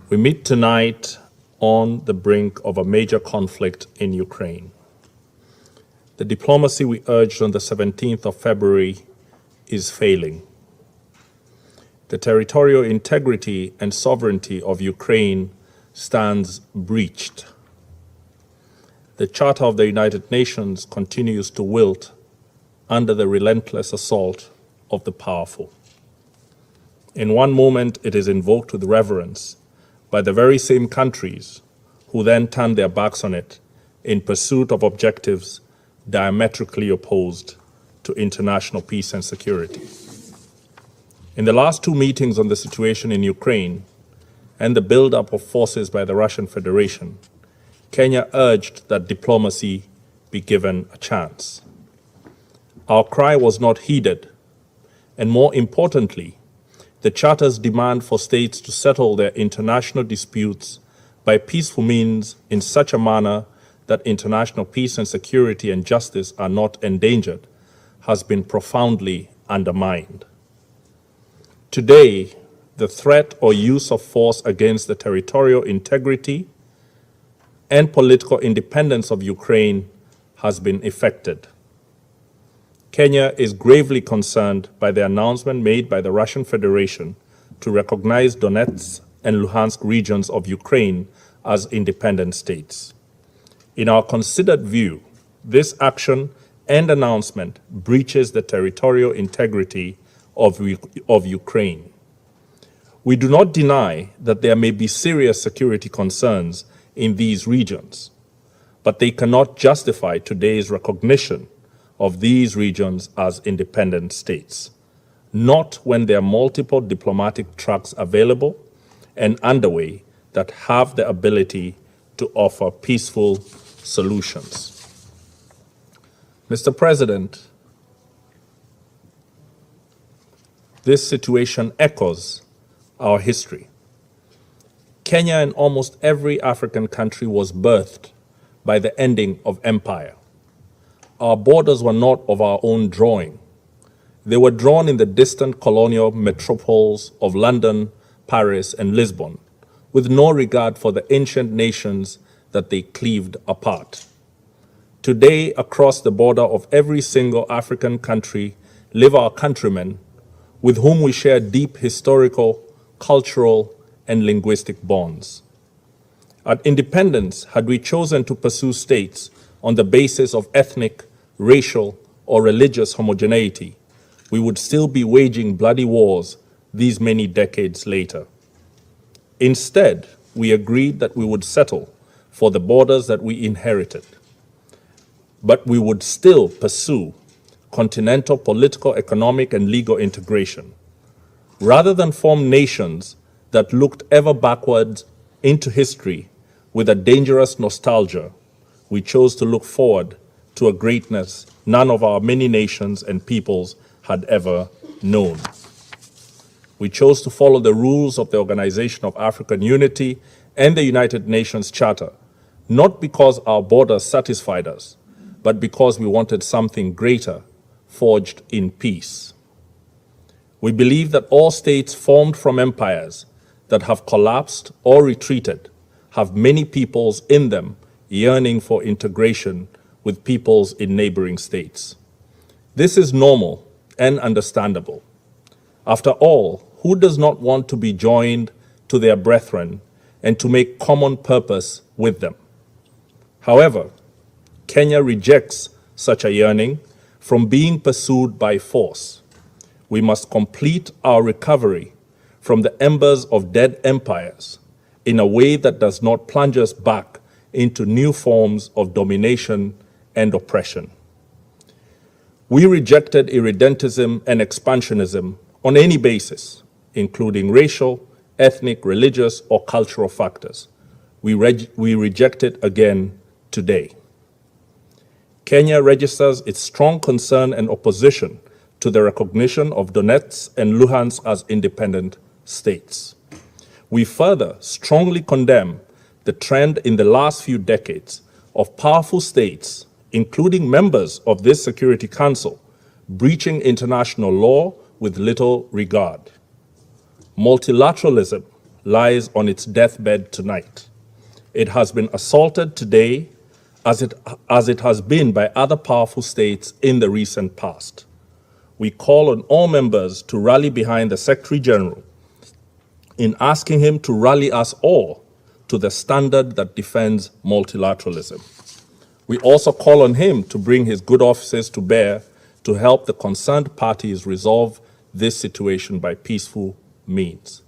We meet tonight on the brink of a major conflict in Ukraine. The diplomacy we urged on the 17th of February is failing. The territorial integrity and sovereignty of Ukraine stands breached. The Charter of the United Nations continues to wilt under the relentless assault of the powerful. In one moment, it is invoked with reverence by the very same countries who then turn their backs on it in pursuit of objectives diametrically opposed to international peace and security. In the last two meetings on the situation in Ukraine and the buildup of forces by the Russian Federation, Kenya urged that diplomacy be given a chance. Our cry was not heeded, and more importantly, the Charter's demand for states to settle their international disputes by peaceful means in such a manner that international peace and security and justice are not endangered has been profoundly undermined. Today, the threat or use of force against the territorial integrity and political independence of Ukraine has been effected. Kenya is gravely concerned by the announcement made by the Russian Federation to recognize Donetsk and Luhansk regions of Ukraine as independent states. In our considered view, this action and announcement breaches the territorial integrity of Ukraine. We do not deny that there may be serious security concerns in these regions, but they cannot justify today's recognition of these regions as independent states, not when there are multiple diplomatic tracks available and underway that have the ability to offer peaceful solutions. Mr. President, this situation echoes our history. Kenya and almost every African country was birthed by the ending of empire. Our borders were not of our own drawing. They were drawn in the distant colonial metropoles of London, Paris, and Lisbon, with no regard for the ancient nations that they cleaved apart. Today, across the border of every single African country live our countrymen with whom we share deep historical, cultural, and linguistic bonds. At independence, had we chosen to pursue states on the basis of ethnic, racial, or religious homogeneity, we would still be waging bloody wars these many decades later. Instead, we agreed that we would settle for the borders that we inherited, but we would still pursue continental political, economic, and legal integration. Rather than form nations that looked ever backwards into history with a dangerous nostalgia, we chose to look forward to a greatness none of our many nations and peoples had ever known. We chose to follow the rules of the Organization of African Unity and the United Nations Charter, not because our borders satisfied us, but because we wanted something greater, forged in peace. We believe that all states formed from empires that have collapsed or retreated have many peoples in them yearning for integration with peoples in neighboring states. This is normal and understandable. After all, who does not want to be joined to their brethren and to make common purpose with them? However, Kenya rejects such a yearning from being pursued by force. We must complete our recovery from the embers of dead empires in a way that does not plunge us back into new forms of domination and oppression. We rejected irredentism and expansionism on any basis, including racial, ethnic, religious, or cultural factors. We reject it again today. Kenya registers its strong concern and opposition to the recognition of Donetsk and Luhansk as independent states. We further strongly condemn the trend in the last few decades of powerful states, including members of this Security Council, breaching international law with little regard. Multilateralism lies on its deathbed tonight. It has been assaulted today as it has been by other powerful states in the recent past. We call on all members to rally behind the Secretary General in asking him to rally us all to the standard that defends multilateralism. We also call on him to bring his good offices to bear to help the concerned parties resolve this situation by peaceful means.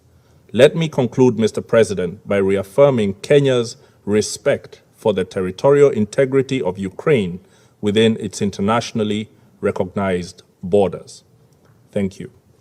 Let me conclude, Mr. President, by reaffirming Kenya's respect for the territorial integrity of Ukraine within its internationally recognized borders. Thank you.